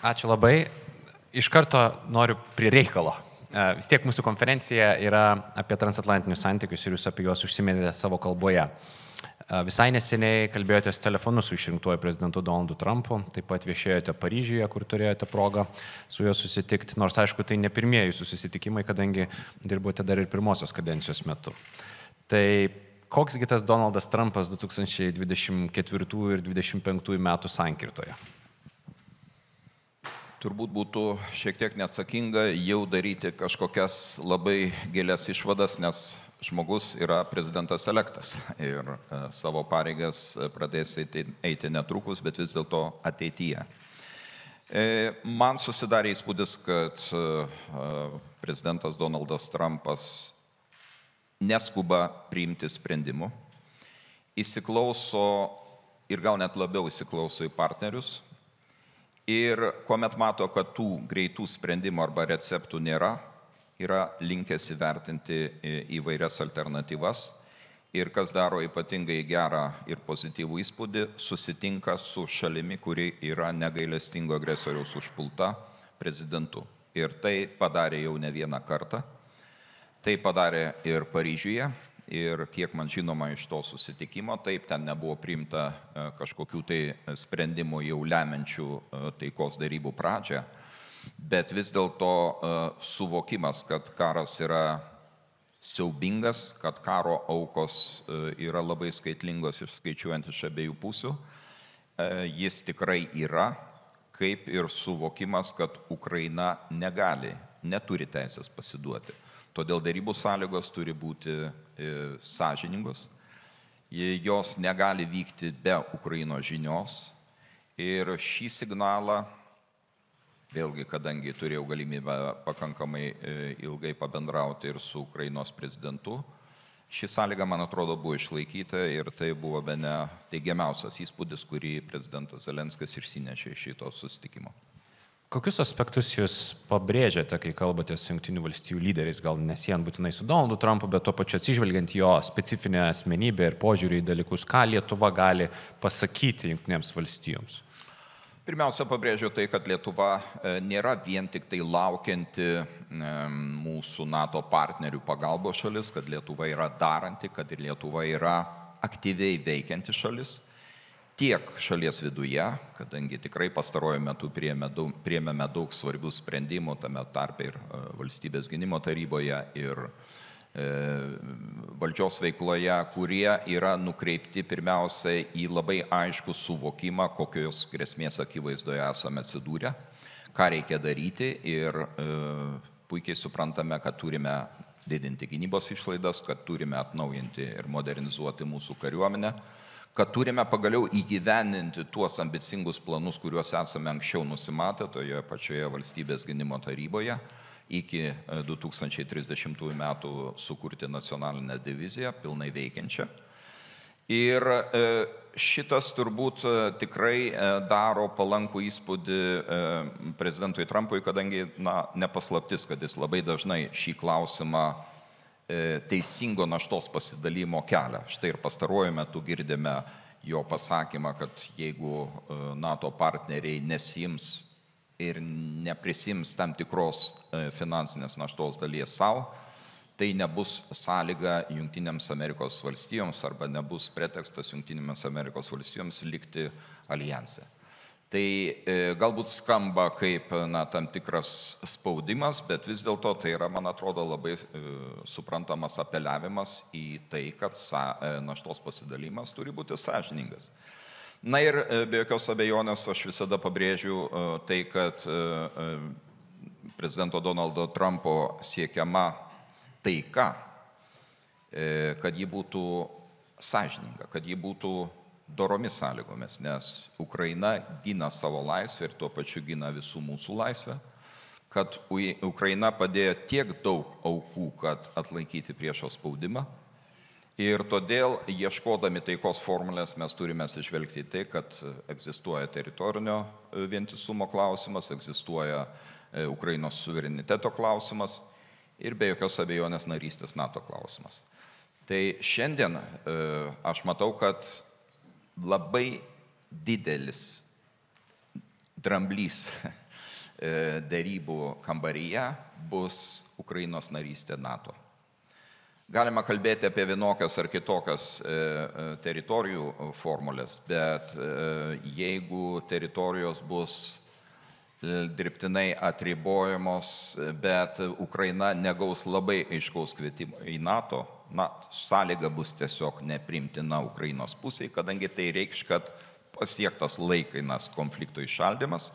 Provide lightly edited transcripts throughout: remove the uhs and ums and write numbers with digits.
Ačiū labai. Iš karto noriu prie reikalo. Vis tiek mūsų konferencija yra apie transatlantinius santykius ir jūs apie juos užsiminėte savo kalboje. Visai neseniai kalbėjotės telefonu su išrinktuoju prezidentu Donaldu Trumpu, taip pat viešėjote Paryžiuje, kur turėjote progą su juo susitikti, nors aišku, tai ne pirmieji susitikimai, kadangi dirbote dar ir pirmosios kadencijos metu. Tai koksgi tas Donaldas Trumpas 2024 ir 2025 metų sankirtoje? Turbūt būtų šiek tiek neatsakinga jau daryti kažkokias labai gilias išvadas, nes žmogus yra prezidentas elektas ir savo pareigas pradės eiti netrukus, bet vis dėlto ateityje. Man susidarė įspūdis, kad prezidentas Donaldas Trumpas neskuba priimti sprendimų, įsiklauso ir gal net labiau įsiklauso į partnerius. Ir kuomet mato, kad tų greitų sprendimų arba receptų nėra, yra linkęs įvertinti įvairias alternatyvas ir kas daro ypatingai gerą ir pozityvų įspūdį, susitinka su šalimi, kuri yra negailestingo agresoriaus užpulta prezidentu. Ir tai padarė jau ne vieną kartą. Tai padarė ir Paryžiuje. Ir kiek man žinoma iš to susitikimo, taip, ten nebuvo priimta kažkokių tai sprendimų jau lemiančių taikos darybų pradžią, bet vis dėlto suvokimas, kad karas yra siaubingas, kad karo aukos yra labai skaitlingos išskaičiuojant iš abiejų pusių, jis tikrai yra, kaip ir suvokimas, kad Ukraina neturi teisės pasiduoti. Todėl darybų sąlygos turi būti sąžiningos, jos negali vykti be Ukrainos žinios ir šį signalą, vėlgi, kadangi turėjau galimybę pakankamai ilgai pabendrauti ir su Ukrainos prezidentu, ši sąlyga, man atrodo, buvo išlaikyta ir tai buvo bene teigiamiausias įspūdis, kurį prezidentas Zelenskis išsinešė iš šito susitikimo. Kokius aspektus jūs pabrėžiate, kai kalbate su Jungtinių valstijų lyderiais, gal nesiejant būtinai su Donaldu Trumpu, bet tuo pačiu atsižvelgiant jo specifinę asmenybę ir požiūrį į dalykus, ką Lietuva gali pasakyti Jungtinėms valstijoms? Pirmiausia, pabrėžiu tai, kad Lietuva nėra vien tik tai laukianti mūsų NATO partnerių pagalbos šalis, kad Lietuva yra daranti, kad ir Lietuva yra aktyviai veikianti šalis. Tiek šalies viduje, kadangi tikrai pastaruoju metu priėmėme daug svarbių sprendimų, tame tarpe ir valstybės gynimo taryboje ir valdžios veikloje, kurie yra nukreipti pirmiausia į labai aiškų suvokimą, kokios grėsmės akivaizdoje esame atsidūrę, ką reikia daryti ir puikiai suprantame, kad turime didinti gynybos išlaidas, kad turime atnaujinti ir modernizuoti mūsų kariuomenę, kad turime pagaliau įgyvendinti tuos ambicingus planus, kuriuos esame anksčiau nusimatę toje pačioje valstybės gynimo taryboje, iki 2030 metų sukurti nacionalinę diviziją, pilnai veikiančią. Ir šitas turbūt tikrai daro palankų įspūdį prezidentui Trumpui, kadangi nepaslaptis, kad jis labai dažnai šį klausimą teisingo naštos pasidalymo kelią. Štai ir pastaruoju metu girdime jo pasakymą, kad jeigu NATO partneriai nesiims ir neprisims tam tikros finansinės naštos dalies savo, tai nebus sąlyga Jungtinėms Amerikos valstijoms arba nebus pretekstas Jungtinėms Amerikos valstijoms likti alijanse. Tai galbūt skamba kaip tam tikras spaudimas, bet vis dėlto tai yra, man atrodo, labai suprantamas apeliavimas į tai, kad naštos pasidalymas turi būti sąžiningas. Na ir be jokios abejonės aš visada pabrėžiu tai, kad prezidento Donaldo Trumpo siekiama taika, kad ji būtų sąžininga, kad ji būtų doromis sąlygomis, nes Ukraina gina savo laisvę ir tuo pačiu gina visų mūsų laisvę, kad Ukraina padėjo tiek daug aukų, kad atlaikyti priešo spaudimą ir todėl, ieškodami taikos formulės, mes turime atsižvelgti į tai, kad egzistuoja teritorinio vientisumo klausimas, egzistuoja Ukrainos suvereniteto klausimas ir be jokios abejonės narystės NATO klausimas. Tai šiandien aš matau, kad labai didelis dramblys dėrybų kambaryje bus Ukrainos narystė NATO. Galima kalbėti apie vienokias ar kitokias teritorijų formulės, bet jeigu teritorijos bus dirbtinai atribojamos, bet Ukraina negaus labai aiškaus kvietimo į NATO, sąlyga bus tiesiog neprimtina Ukrainos pusiai, kadangi tai reikš, kad pasiektas laikinas konflikto įšaldymas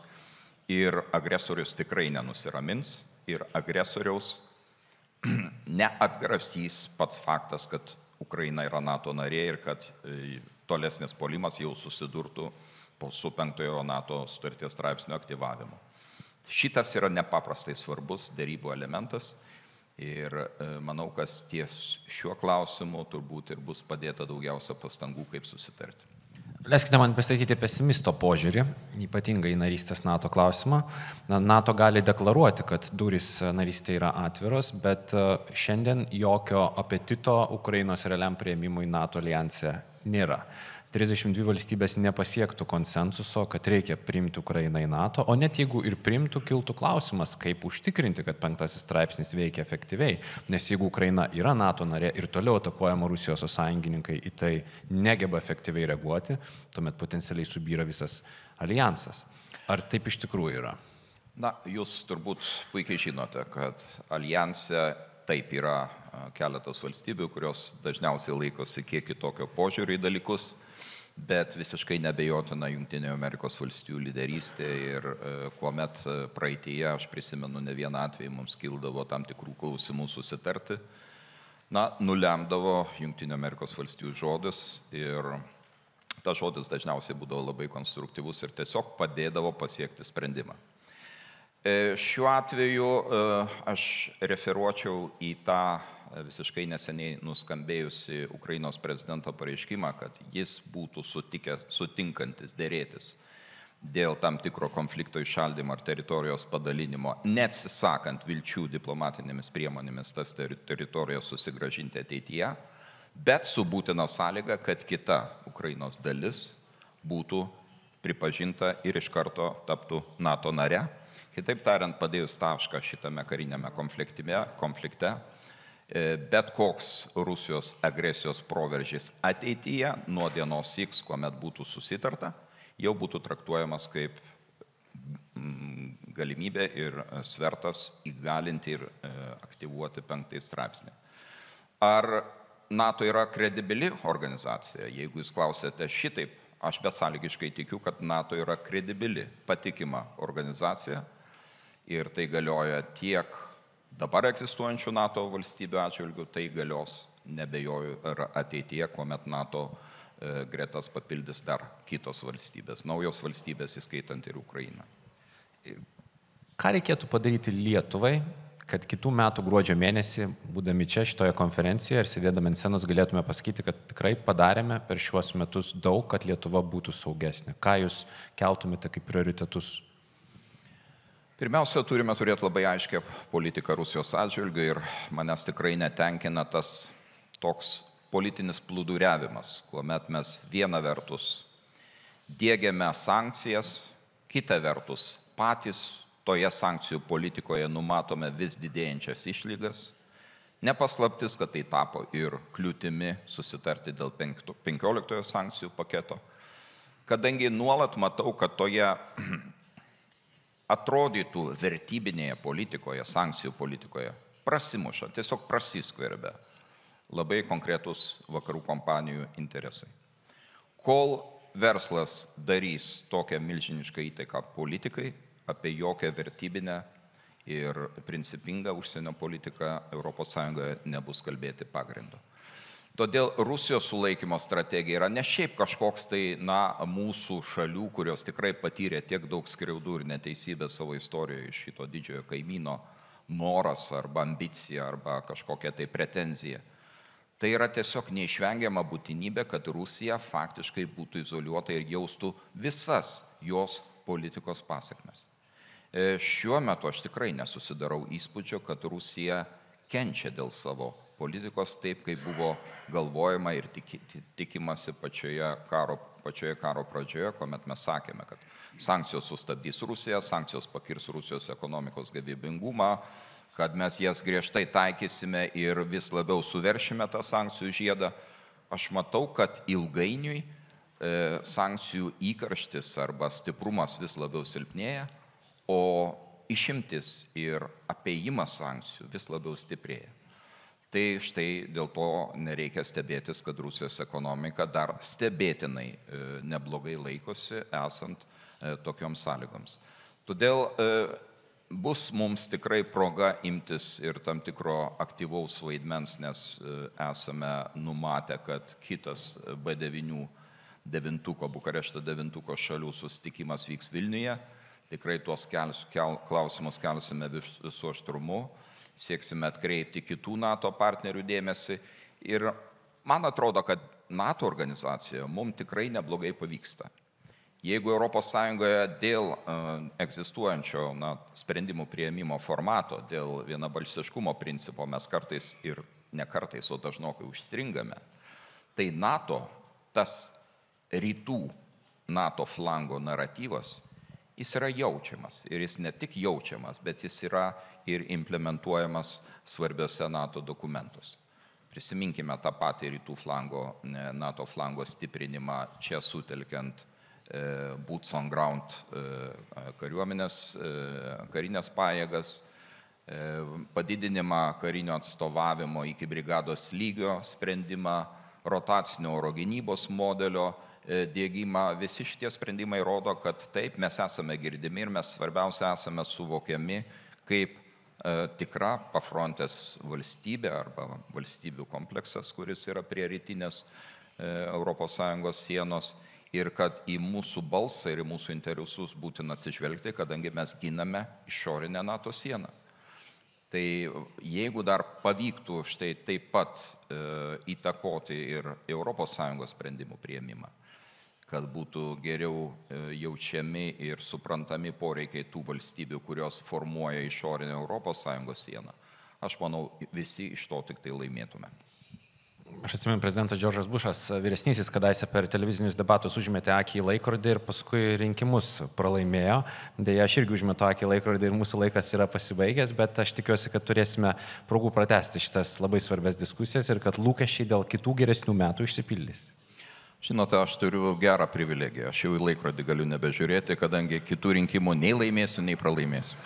ir agresorius tikrai nenusiramins ir agresoriaus neatgrasys pats faktas, kad Ukraina yra NATO narė ir kad tolesnis puolimas jau susidurtų su 5 NATO sutarties straipsnio aktyvavimu. Šitas yra nepaprastai svarbus dėrybų elementas ir manau, kad ties šiuo klausimu turbūt ir bus padėta daugiausia pastangų, kaip susitarti. Leiskite man pristatyti pesimisto požiūrį, ypatingai į narystės NATO klausimą. NATO gali deklaruoti, kad durys narystė yra atviros, bet šiandien jokio apetito Ukrainos realiam priėmimui NATO alijanse nėra. 32 valstybės nepasiektų konsensuso, kad reikia priimti Ukrainą į NATO, o net jeigu ir priimtų, kiltų klausimas, kaip užtikrinti, kad 5 straipsnis veikia efektyviai, nes jeigu Ukraina yra NATO narė ir toliau atakuojama Rusijos sąjungininkai į tai negeba efektyviai reaguoti, tuomet potencialiai subyra visas alijansas. Ar taip iš tikrųjų yra? Jūs turbūt puikiai žinote, kad alijanse taip yra keletas valstybių, kurios dažniausiai laikosi kiek kitokio požiūrio į dalykus, bet visiškai nebejotina Jungtinių Amerikos valstijų lyderystė ir kuomet praeityje, aš prisimenu ne vieną atvejį, mums kildavo tam tikrų klausimų susitarti, nulemdavo Jungtinių Amerikos valstijų žodis ir tas žodis dažniausiai būdavo labai konstruktyvus ir tiesiog padėdavo pasiekti sprendimą. Šiuo atveju aš referuočiau į tą visiškai neseniai nuskambėjusi Ukrainos prezidento pareiškimą, kad jis būtų sutinkantis dėrėtis dėl tam tikro konflikto įšaldymo ar teritorijos padalinimo, neatsisakant vilčių diplomatinėmis priemonėmis tas teritorijas susigrąžinti ateityje, bet su būtina sąlyga, kad kita Ukrainos dalis būtų pripažinta ir iš karto taptų NATO nare. Kitaip tariant, padėjus tašką šitame karinėme konflikte, bet koks Rusijos agresijos proveržis ateityje nuo dienos X, kuomet būtų susitarta, jau būtų traktuojamas kaip galimybė ir svertas įgalinti ir aktyvuoti 5 straipsnį. Ar NATO yra kredibili organizacija? Jeigu jūs klausėte šitaip, aš besąlygiškai tikiu, kad NATO yra kredibili, patikima organizacija ir tai galioja tiek dabar egzistuojančių NATO valstybių atžvilgių, tai galios, nebejoju, ir ateityje, kuomet NATO gretas papildys dar kitos valstybės, naujos valstybės, įskaitant ir Ukrainą. Ką reikėtų padaryti Lietuvai, kad kitų metų gruodžio mėnesį, būdami čia šitoje konferencijoje ir sėdėdami ant scenos, galėtume pasakyti, kad tikrai padarėme per šiuos metus daug, kad Lietuva būtų saugesnė? Ką jūs keltumėte kaip prioritetus? Pirmiausia, turime turėti labai aiškę politiką Rusijos atžvilgiu ir manęs tikrai netenkina tas toks politinis plūduriavimas, kuomet mes viena vertus diegiame sankcijas, kita vertus patys toje sankcijų politikoje numatome vis didėjančias išlygas. Nepaslaptis, kad tai tapo ir kliūtimi susitarti dėl 15 sankcijų paketo, kadangi nuolat matau, kad toje atrodytų vertybinėje politikoje, sankcijų politikoje, prasimuša, tiesiog prasiskverbia labai konkretus vakarų kompanijų interesai. Kol verslas darys tokią milžinišką įtaiką politikai, apie jokią vertybinę ir principingą užsienio politiką ES nebus kalbėti pagrindo. Todėl Rusijos sulaikymo strategija yra ne šiaip kažkoks tai, mūsų šalių, kurios tikrai patyrė tiek daug skriaudų ir neteisybę savo istorijoje iš šito didžiojo kaimyno noras arba ambicija arba kažkokia tai pretenzija. Tai yra tiesiog neišvengiama būtinybė, kad Rusija faktiškai būtų izoliuota ir jaustų visas jos politikos pasekmes. Šiuo metu aš tikrai nesusidarau įspūdžio, kad Rusija kenčia dėl savo politikos taip, kaip buvo galvojama ir tikimasi pačioje karo pačioje karo pradžioje, kuomet mes sakėme, kad sankcijos sustabdys Rusiją, sankcijos pakirs Rusijos ekonomikos gyvybingumą, kad mes jas griežtai taikysime ir vis labiau suveršime tą sankcijų žiedą. Aš matau, kad ilgainiui sankcijų įkarštis arba stiprumas vis labiau silpnėja, o išimtis ir apėjimas sankcijų vis labiau stiprėja. Tai štai dėl to nereikia stebėtis, kad Rusijos ekonomika dar stebėtinai neblogai laikosi esant tokioms sąlygoms. Todėl bus mums tikrai proga imtis ir tam tikro aktyvaus vaidmens, nes esame numatę, kad kitas B9 Bukarešto 9 šalių susitikimas vyks Vilniuje. Tikrai tuos klausimus kelsime visu aštrumu, sieksime atkreipti kitų NATO partnerių dėmesį ir man atrodo, kad NATO organizacija mums tikrai neblogai pavyksta. Jeigu ES dėl egzistuojančio sprendimų priėmimo formato, dėl vienabalsiškumo principo mes kartais ir ne kartais, o dažnokai užstringame, tai NATO, tas rytų NATO flango naratyvas, jis yra jaučiamas. Ir jis ne tik jaučiamas, bet jis yra ir implementuojamas svarbiose NATO dokumentuose. Prisiminkime tą patį rytų flango, NATO flango stiprinimą, čia sutelkiant boots on ground karinės pajėgas, padidinimą karinio atstovavimo iki brigados lygio sprendimą, rotacinio oro gynybos modelio dėgymą. Visi šitie sprendimai rodo, kad taip, mes esame girdimi ir mes svarbiausia esame suvokiami kaip tikra pafrontės valstybė arba valstybių kompleksas, kuris yra prie rytinės ES sienos ir kad į mūsų balsą ir į mūsų interesus būtina atsižvelgti, kadangi mes giname išorinę NATO sieną. Tai jeigu dar pavyktų štai taip pat įtakoti ir ES sprendimų priėmimą, kad būtų geriau jaučiami ir suprantami poreikiai tų valstybių, kurios formuoja išorinę ES sieną, aš manau, visi iš to tik tai laimėtume. Aš atsimenu, prezidentas Džordžas Bušas, vyresnysis, kadaise per televizinius debatus užmetė akį į laikrodį ir paskui rinkimus pralaimėjo. Deja, aš irgi užmetu akį į laikrodį ir mūsų laikas yra pasibaigęs, bet aš tikiuosi, kad turėsime progų pratęsti šitas labai svarbias diskusijas ir kad lūkesčiai dėl kitų geresnių metų išsipildys. Žinote, aš turiu gerą privilegiją. Aš jau į laikrodį galiu nebežiūrėti, kadangi kitų rinkimų nei laimėsiu, nei pralaimėsiu.